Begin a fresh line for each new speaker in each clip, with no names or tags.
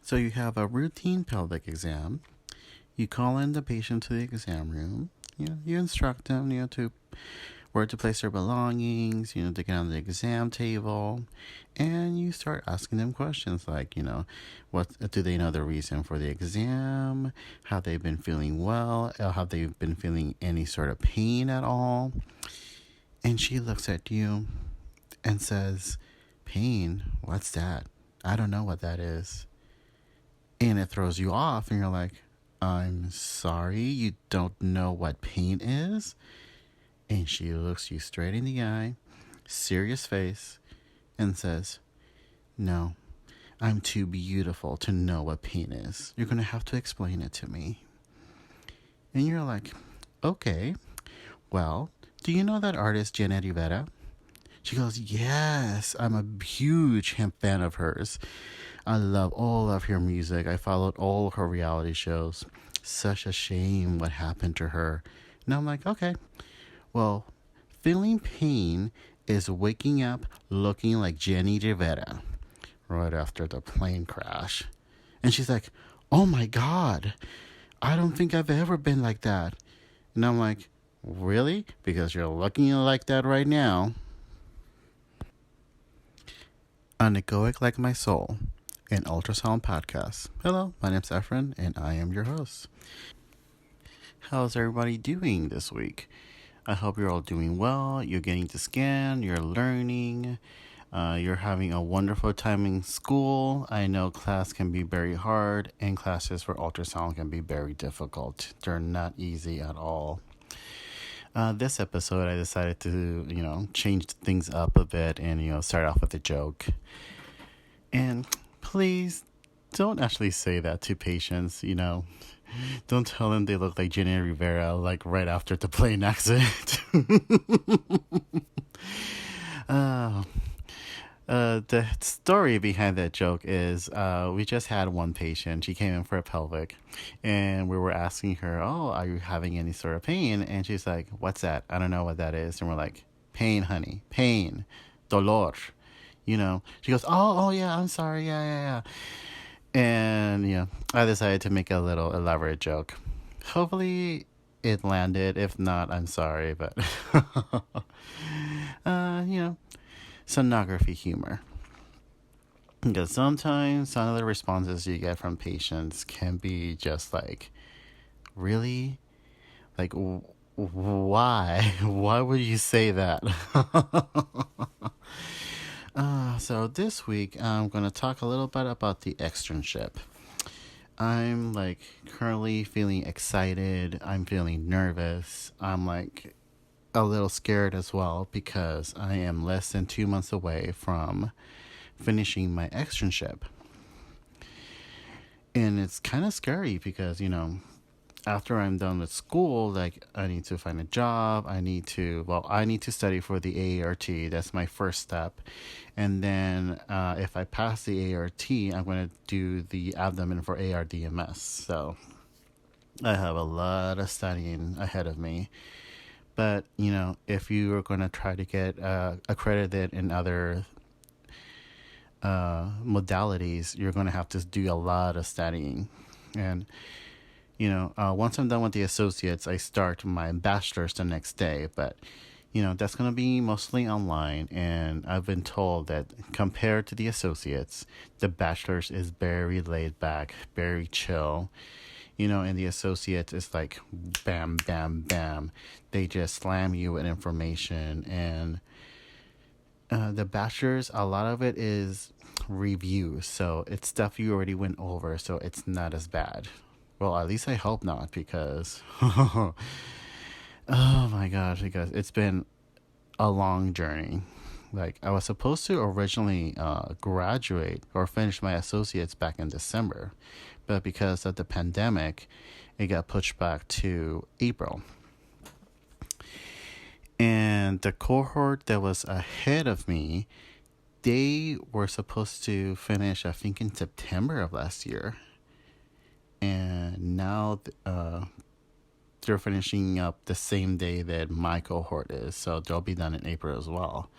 So you have a routine pelvic exam. You call in the patient to the exam room. You instruct them, to where to place their belongings, to get on the exam table. And you start asking them questions like, what do they know the reason for the exam? Have they been feeling well? Have they been feeling any sort of pain at all? And she looks at you and says, pain? What's that? I don't know what that is. And it throws you off, and you're like, I'm sorry, you don't know what pain is? And she looks you straight in the eye, serious face, and says, no, I'm too beautiful to know what pain is. You're going to have to explain it to me. And you're like, okay, well, do you know that artist Jenna Rivera? She goes, yes, I'm a huge fan of hers. I love all of her music. I followed all her reality shows. Such a shame what happened to her. And I'm like, okay, well, feeling pain is waking up looking like Jenny Rivera right after the plane crash. And she's like, oh my God, I don't think I've ever been like that. And I'm like, really? Because you're looking like that right now. Anechoic like my soul, an ultrasound podcast. Hello, my name's Efren, and I am your host. How's everybody doing this week? I hope you're all doing well. You're getting to scan, you're learning, you're having a wonderful time in school. I know class can be very hard, and classes for ultrasound can be very difficult. They're not easy at all. This episode, I decided to, change things up a bit and, start off with a joke. And please don't actually say that to patients, Don't tell them they look like Jenny Rivera, like right after the plane accident. The story behind that joke is we just had one patient. She came in for a pelvic, and we were asking her, oh, are you having any sort of pain? And she's like, what's that? I don't know what that is. And we're like, pain, honey, pain, dolor. She goes, oh, yeah, I'm sorry, yeah. And, I decided to make a little elaborate joke. Hopefully it landed. If not, I'm sorry, but, sonography humor. Because sometimes some of the responses you get from patients can be just like, really? Like, why? Why would you say that? So this week, I'm going to talk a little bit about the externship. I'm currently feeling excited. I'm feeling nervous. I'm a little scared as well because I am less than 2 months away from finishing my externship. And it's kind of scary because, after I'm done with school, I need to find a job. I need to study for the AART. That's my first step. And then if I pass the AART, I'm going to do the abdomen for ARDMS. So I have a lot of studying ahead of me. But, if you are going to try to get accredited in other modalities, you're going to have to do a lot of studying. And once I'm done with the associates, I start my bachelor's the next day. But, that's going to be mostly online. And I've been told that compared to the associates, the bachelor's is very laid back, very chill. And the associates is like bam, bam, bam. They just slam you with information. And the bachelor's, a lot of it is review. So it's stuff you already went over. So it's not as bad. Well, at least I hope not, because, oh my gosh, because it's been a long journey. I was supposed to originally graduate or finish my associates back in December, but because of the pandemic, it got pushed back to April. And the cohort that was ahead of me, they were supposed to finish, I think, in September of last year. And now they're finishing up the same day that my cohort is. So they'll be done in April as well.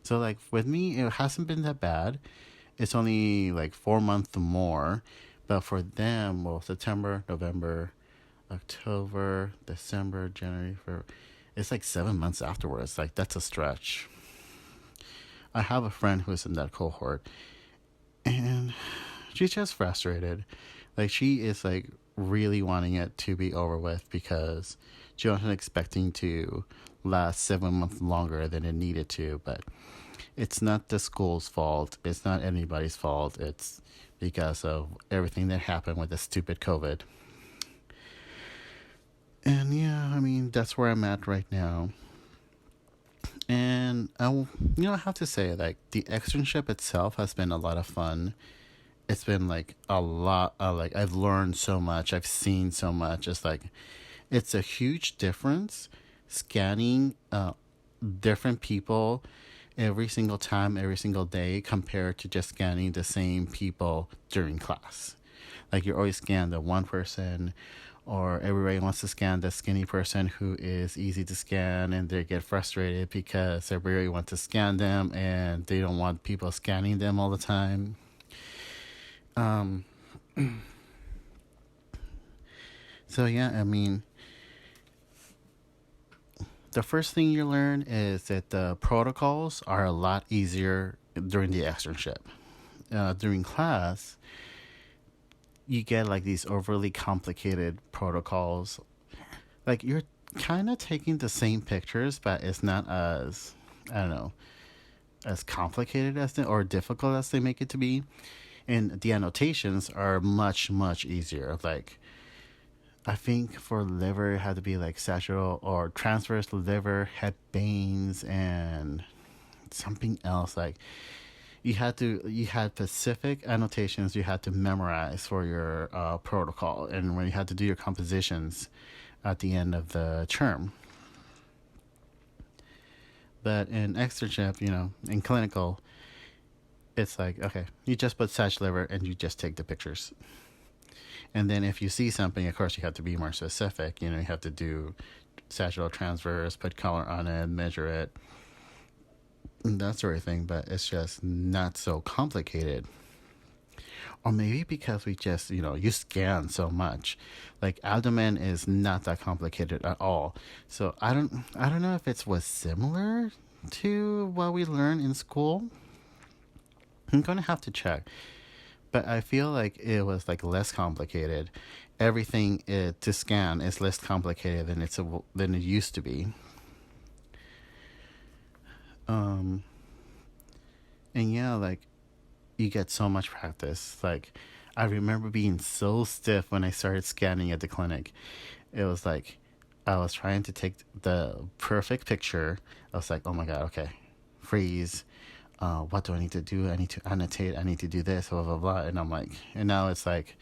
So with me, it hasn't been that bad. it's only like 4 months more. But for them, well, September, November, October, December, January, February, it's like 7 months afterwards. Like, that's a stretch. I have a friend who's in that cohort, and she's just frustrated. Like, she is like really wanting it to be over with because she wasn't expecting to last 7 months longer than it needed to. But it's not the school's fault. It's not anybody's fault. It's because of everything that happened with the stupid COVID. And yeah, I mean, that's where I'm at right now. And I have to say, like, the externship itself has been a lot of fun. It's been like a lot. Like, I've learned so much. I've seen so much. It's like it's a huge difference scanning different people every single time, every single day, compared to just scanning the same people during class. Like, you always scan the one person, or everybody wants to scan the skinny person who is easy to scan, and they get frustrated because everybody wants to scan them and they don't want people scanning them all the time. Um, so yeah, I mean, the first thing you learn is that the protocols are a lot easier during the externship. During class, you get like these overly complicated protocols. Like, you're kind of taking the same pictures, but it's not as, I don't know, as complicated as they, or difficult as they make it to be. And the annotations are much, much easier. Like, I think for liver, it had to be like sagittal or transverse liver, head veins, and something else. Like, you had specific annotations you had to memorize for your protocol, and when you had to do your compositions at the end of the term. But in externship, in clinical, it's like, okay, you just put sag liver and you just take the pictures. And then if you see something, of course, you have to be more specific. You have to do sagittal transverse, put color on it, measure it, that sort of thing. But it's just not so complicated. Or maybe because we just, you scan so much. Like, abdomen is not that complicated at all. So I don't know if it was similar to what we learned in school. I'm going to have to check. But I feel like it was like less complicated. Everything to scan is less complicated than it used to be. And yeah, like, you get so much practice. Like, I remember being so stiff when I started scanning at the clinic. It was like I was trying to take the perfect picture. I was like, oh my god, okay, freeze. What do I need to do? I need to annotate. I need to do this, blah, blah, blah. And I'm like, and now it's like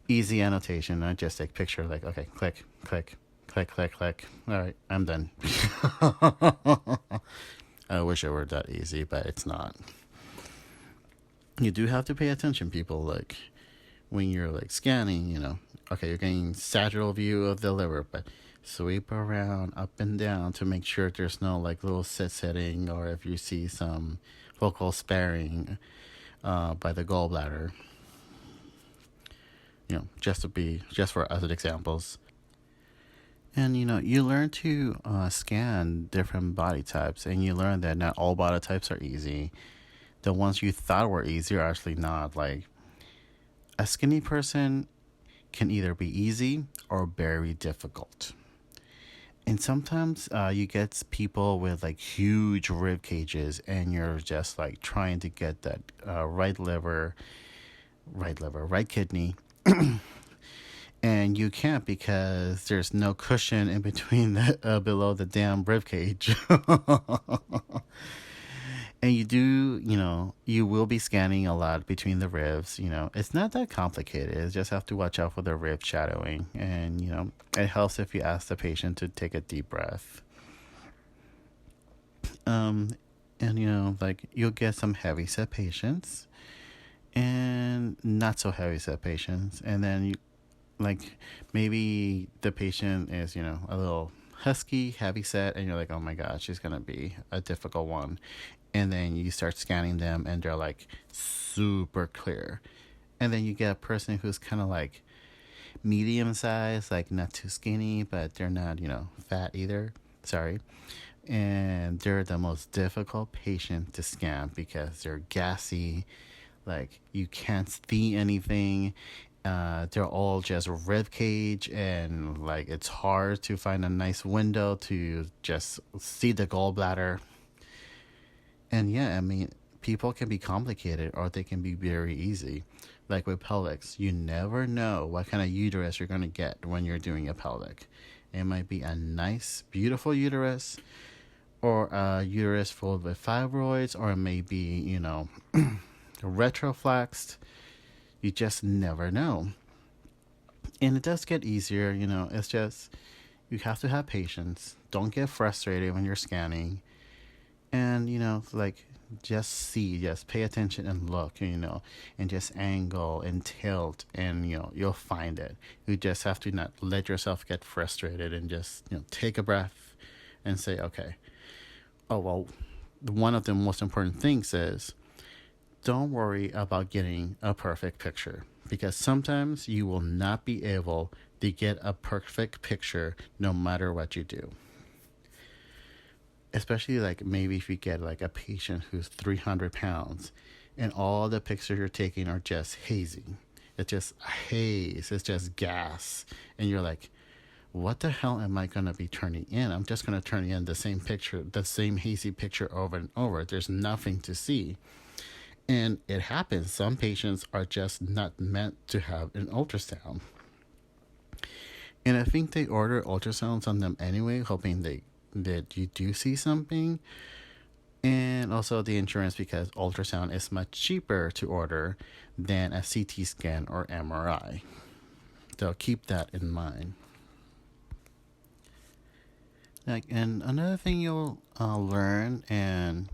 easy annotation. I just take picture, like, okay, click, click, click, click, click. All right, I'm done. I wish it were that easy, but it's not. You do have to pay attention, people. Like, when you're like scanning, okay, you're getting sagittal view of the liver, but sweep around up and down to make sure there's no like little setting, or if you see some focal sparing by the gallbladder, just for other examples. And you learn to scan different body types, and you learn that not all body types are easy. The ones you thought were easy are actually not. Like, a skinny person can either be easy or very difficult. And sometimes you get people with like huge rib cages, and you're just like trying to get that right kidney, and you can't because there's no cushion in between below the damn rib cage. And you will be scanning a lot between the ribs. It's not that complicated. You just have to watch out for the rib shadowing. And, it helps if you ask the patient to take a deep breath. And, like, you'll get some heavy set patients and not so heavy set patients. And then like, maybe the patient is, a little husky, heavy set, and you're like, oh my god, she's going to be a difficult one. and then you start scanning them and they're like super clear. And then you get a person who's kind of like medium size, like not too skinny, but they're not, fat either. Sorry. And they're the most difficult patient to scan because they're gassy, like you can't see anything. They're all just rib cage, and like it's hard to find a nice window to just see the gallbladder. And yeah, I mean, people can be complicated or they can be very easy. Like with pelvics, you never know what kind of uterus you're going to get when you're doing a pelvic. It might be a nice, beautiful uterus, or a uterus filled with fibroids, or it may be, retroflexed. You just never know. And it does get easier, it's just you have to have patience. Don't get frustrated when you're scanning. And, like just pay attention and look, and just angle and tilt, and, you'll find it. You just have to not let yourself get frustrated and just, take a breath and say, okay, oh, well, one of the most important things is don't worry about getting a perfect picture, because sometimes you will not be able to get a perfect picture no matter what you do. Especially like maybe if you get like a patient who's 300 pounds and all the pictures you're taking are just hazy. It's just haze. It's just gas. And you're like, what the hell am I going to be turning in? I'm just going to turn in the same picture, the same hazy picture over and over. There's nothing to see. And it happens. Some patients are just not meant to have an ultrasound. And I think they order ultrasounds on them anyway, hoping that you do see something. And also the insurance, because ultrasound is much cheaper to order than a CT scan or MRI. So keep that in mind. And another thing you'll learn, and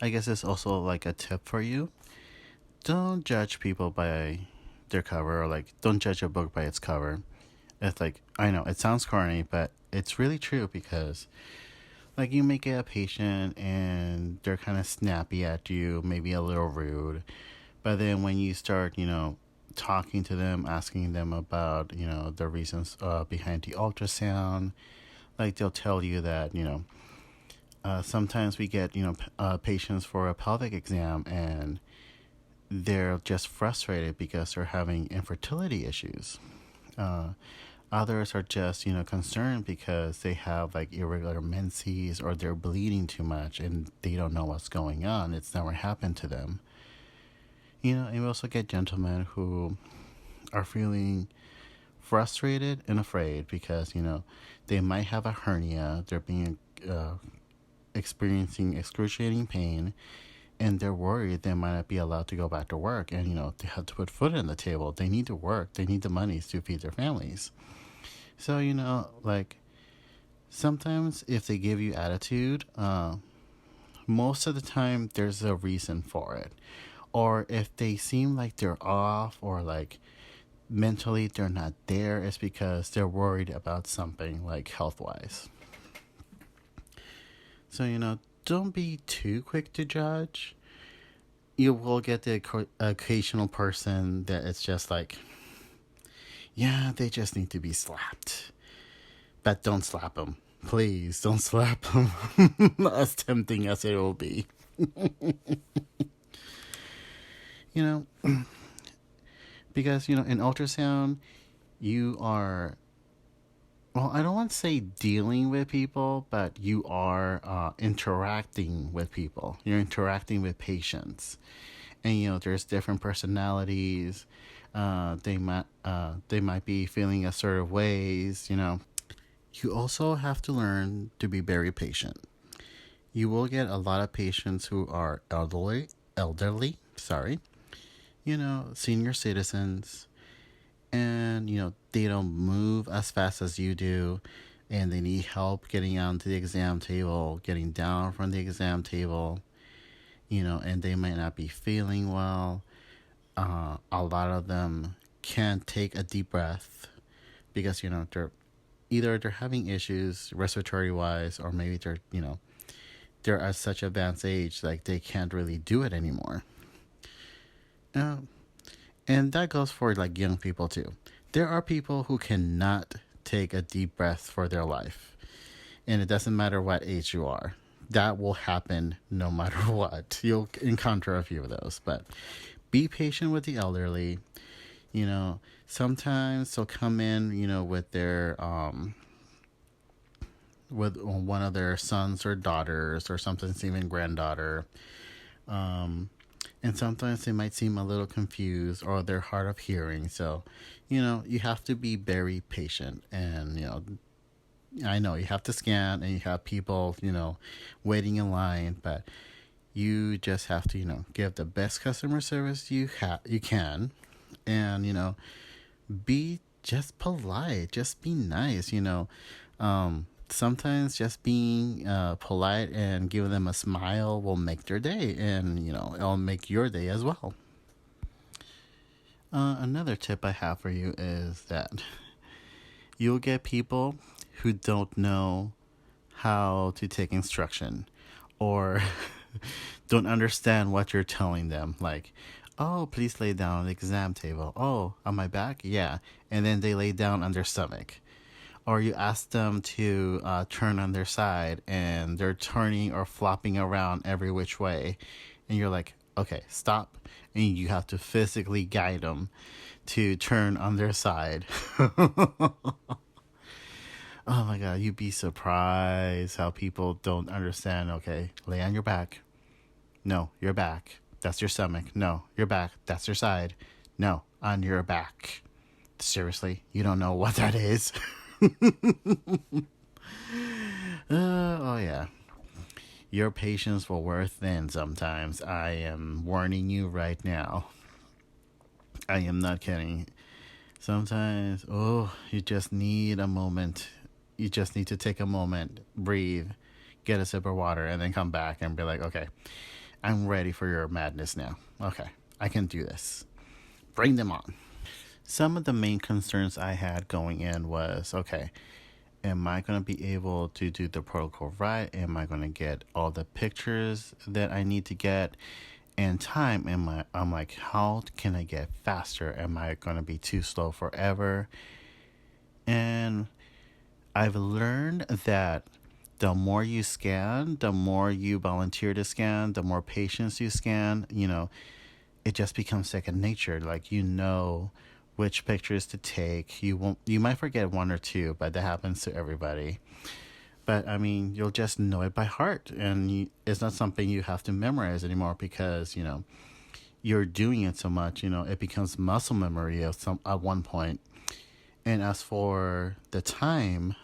I guess it's also like a tip for you, don't judge people by their cover, or like don't judge a book by its cover. It's like, I know it sounds corny, but it's really true, because like you may get a patient and they're kind of snappy at you, maybe a little rude, but then when you start, talking to them, asking them about, the reasons behind the ultrasound, like they'll tell you that, sometimes we get, patients for a pelvic exam and they're just frustrated because they're having infertility issues. Others are just, concerned because they have like irregular menses, or they're bleeding too much and they don't know what's going on. It's never happened to them. And we also get gentlemen who are feeling frustrated and afraid because, they might have a hernia. They're being experiencing excruciating pain, and they're worried they might not be allowed to go back to work. And, they have to put food on the table. They need to work. They need the money to feed their families. So, like sometimes if they give you attitude, most of the time there's a reason for it. Or if they seem like they're off, or like mentally they're not there, it's because they're worried about something like health-wise. So, don't be too quick to judge. You will get the occasional person that it's just like, yeah, they just need to be slapped. But don't slap them. Please, don't slap them. As tempting as it will be. Because, in ultrasound, you are, well, I don't want to say dealing with people, but you are interacting with people. You're interacting with patients. And, there's different personalities. They might be feeling a sort of ways. You also have to learn to be very patient. You will get a lot of patients who are elderly, senior citizens, and they don't move as fast as you do, and they need help getting onto the exam table, getting down from the exam table, and they might not be feeling well. A lot of them can't take a deep breath because they're having issues respiratory wise, or maybe they're they're at such advanced age, like they can't really do it anymore. Uh, and that goes for like young people too. There are people who cannot take a deep breath for their life, and it doesn't matter what age you are. That will happen no matter what. You'll encounter a few of those, but be patient with the elderly. You know, sometimes they'll come in, with their with one of their sons or daughters, or sometimes even granddaughter. Um, and sometimes they might seem a little confused or they're hard of hearing. So, you have to be very patient. And, I know you have to scan and you have people, waiting in line, but you just have to, give the best customer service you can. And, be just polite, just be nice. Sometimes just being polite and giving them a smile will make their day, and it'll make your day as well. Another tip I have for you is that you'll get people who don't know how to take instruction, or don't understand what you're telling them. Like, oh, please lay down on the exam table. Oh, on my back? Yeah. And then they lay down on their stomach. Or you ask them to turn on their side and they're turning or flopping around every which way. And you're like, okay, stop. And you have to physically guide them to turn on their side. Oh my God, you'd be surprised how people don't understand. Okay, lay on your back. No, your back. That's your stomach. No, your back. That's your side. No, on your back. Seriously, you don't know what that is? Oh, yeah. Your patience will wear thin sometimes. I am warning you right now. I am not kidding. Sometimes, you just need a moment. You just need to take a moment, breathe, get a sip of water, and then come back and be like, okay, I'm ready for your madness now. Okay, I can do this. Bring them on. Some of the main concerns I had going in was, okay, am I going to be able to do the protocol right? Am I going to get all the pictures that I need to get? And time, I'm like, how can I get faster? Am I going to be too slow forever? And I've learned that the more you scan, the more you volunteer to scan, the more patients you scan, it just becomes second nature. Like, which pictures to take. You might forget one or two, but that happens to everybody. But I mean, you'll just know it by heart, and it's not something you have to memorize anymore because you're doing it so much. It becomes muscle memory at one point. And as for the time,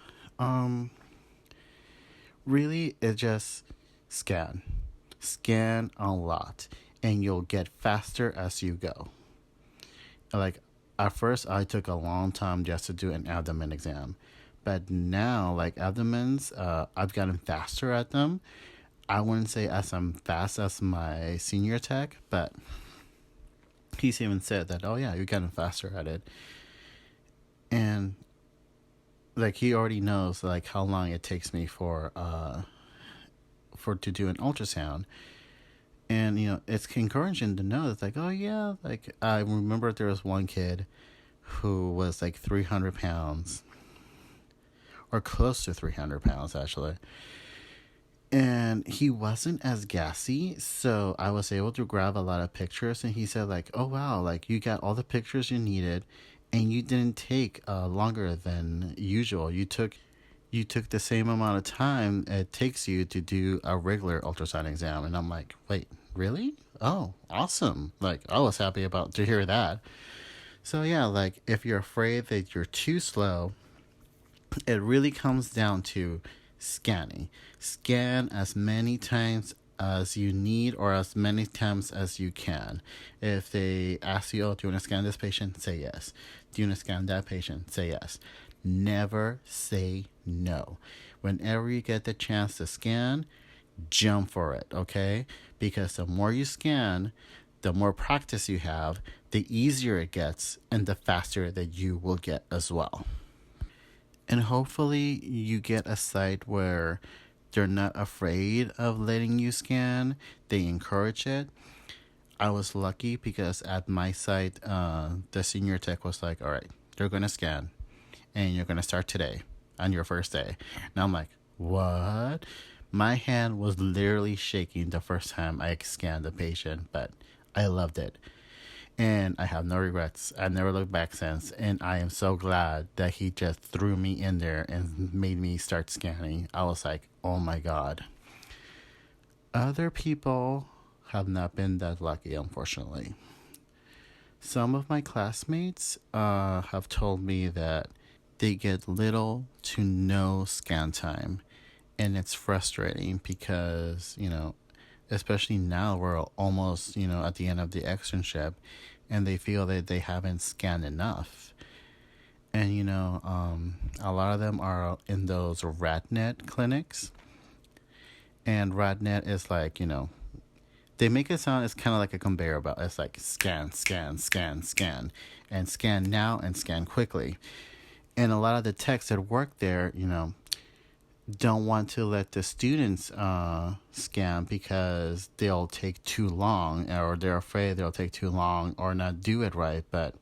really, it just scan a lot, and you'll get faster as you go. Like, at first, I took a long time just to do an abdomen exam. But now, like abdomens, I've gotten faster at them. I wouldn't say as I'm fast as my senior tech, but he's even said that, oh yeah, you're getting faster at it. And like he already knows like how long it takes me for to do an ultrasound. And it's encouraging to know it's like, oh yeah, like I remember there was one kid who was like 300 pounds, or close to 300 pounds actually. And he wasn't as gassy, so I was able to grab a lot of pictures. And he said like, oh wow, like you got all the pictures you needed, and you didn't take longer than usual. You took the same amount of time it takes you to do a regular ultrasound exam. And I'm like, wait, really? Oh, awesome. Like, I was happy about to hear that. So yeah, like if you're afraid that you're too slow, it really comes down to scanning. Scan as many times as you need, or as many times as you can. If they ask you, oh, do you want to scan this patient? Say yes. Do you want to scan that patient? Say yes. Never say no. Whenever you get the chance to scan, jump for it, okay? Because the more you scan, the more practice you have, the easier it gets, and the faster that you will get as well. And hopefully you get a site where they're not afraid of letting you scan. They encourage it. I was lucky because at my site, the senior tech was like, all right, they're going to scan and you're going to start today on your first day. And I'm like, what? My hand was literally shaking the first time I scanned the patient, but I loved it. And I have no regrets. I've never looked back since. And I am so glad that he just threw me in there and made me start scanning. I was like, oh my God. Other people have not been that lucky, unfortunately. Some of my classmates have told me that they get little to no scan time. And it's frustrating because, especially now we're almost, at the end of the externship and they feel that they haven't scanned enough. And, a lot of them are in those RadNet clinics. And RadNet is like, they make it sound, it's kind of like a conveyor belt. It's like scan, scan, scan, scan, and scan now and scan quickly. And a lot of the techs that work there, don't want to let the students scan because they'll take too long, or they're afraid they'll take too long or not do it right. But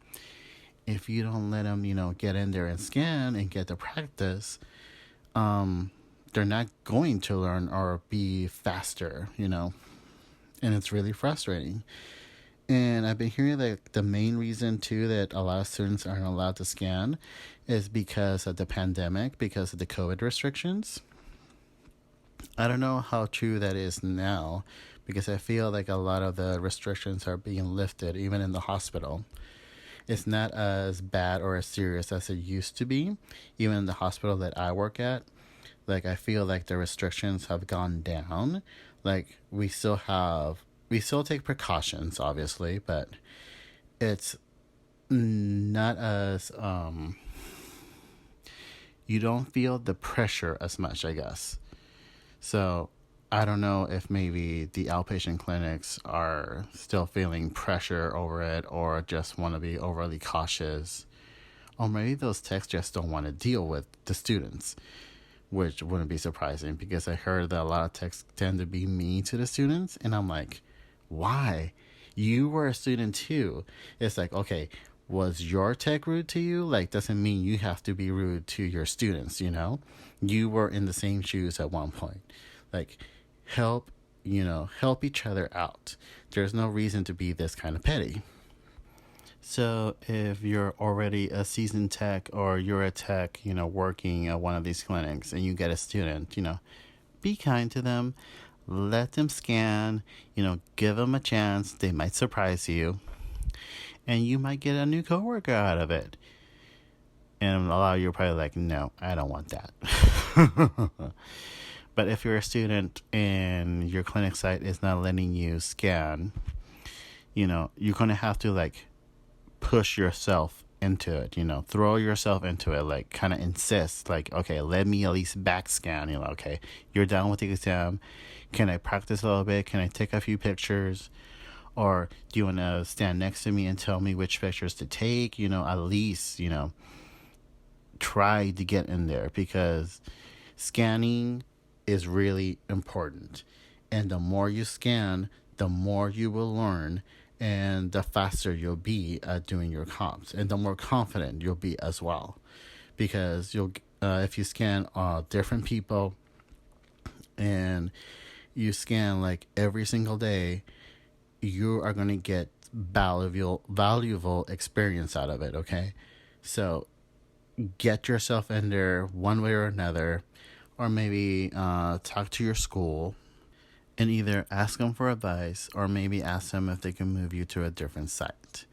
if you don't let them, get in there and scan and get the practice, they're not going to learn or be faster, and it's really frustrating. And I've been hearing that the main reason too that a lot of students aren't allowed to scan is because of the pandemic, because of the COVID restrictions. I don't know how true that is now, because I feel like a lot of the restrictions are being lifted, even in the hospital. It's not as bad or as serious as it used to be, even in the hospital that I work at. Like, I feel like the restrictions have gone down. Like, we still take precautions, obviously, but it's not as, you don't feel the pressure as much, I guess. So I don't know if maybe the outpatient clinics are still feeling pressure over it or just want to be overly cautious. Or maybe those techs just don't want to deal with the students, which wouldn't be surprising because I heard that a lot of techs tend to be mean to the students. And I'm like, why? You were a student too. It's like, okay, was your tech rude to you? Like, doesn't mean you have to be rude to your students, You were in the same shoes at one point. Like, help each other out. There's no reason to be this kind of petty. So if you're already a seasoned tech or you're a tech, working at one of these clinics and you get a student, be kind to them. Let them scan, give them a chance. They might surprise you. And you might get a new coworker out of it. And a lot of you are probably like, no, I don't want that. But if you're a student and your clinic site is not letting you scan, you're going to have to push yourself into it, throw yourself into it, kind of insist, okay, let me at least back scan, okay, you're done with the exam. Can I practice a little bit? Can I take a few pictures? Or do you want to stand next to me and tell me which pictures to take? At least, try to get in there because scanning is really important. And the more you scan, the more you will learn and the faster you'll be at doing your comps and the more confident you'll be as well. Because if you scan different people and you scan every single day, you are going to get valuable experience out of it, okay? So get yourself in there one way or another, or maybe talk to your school and either ask them for advice or maybe ask them if they can move you to a different site.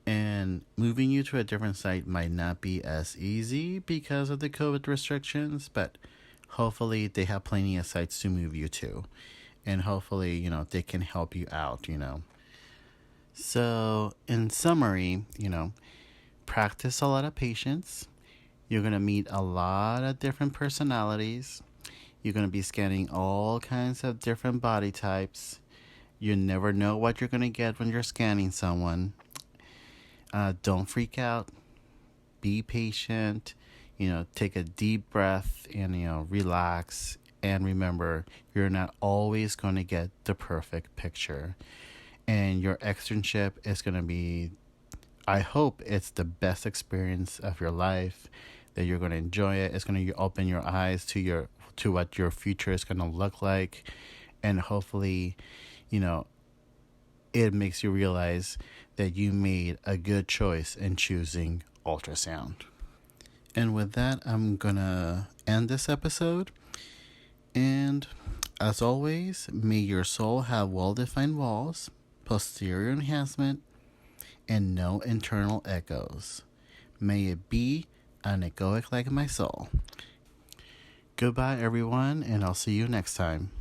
And moving you to a different site might not be as easy because of the COVID restrictions, but hopefully they have plenty of sites to move you to. And hopefully, they can help you out, So, in summary, practice a lot of patience. You're going to meet a lot of different personalities. You're going to be scanning all kinds of different body types. You never know what you're going to get when you're scanning someone. Don't freak out. Be patient. Take a deep breath and, relax And remember, you're not always going to get the perfect picture. And your externship is going to be, I hope it's the best experience of your life, that you're going to enjoy it. It's going to open your eyes to what your future is going to look like. And hopefully, you know, it makes you realize that you made a good choice in choosing ultrasound. And with that, I'm going to end this episode. And as always, may your soul have well-defined walls, posterior enhancement, and no internal echoes. May it be anechoic like my soul. Goodbye, everyone, and I'll see you next time.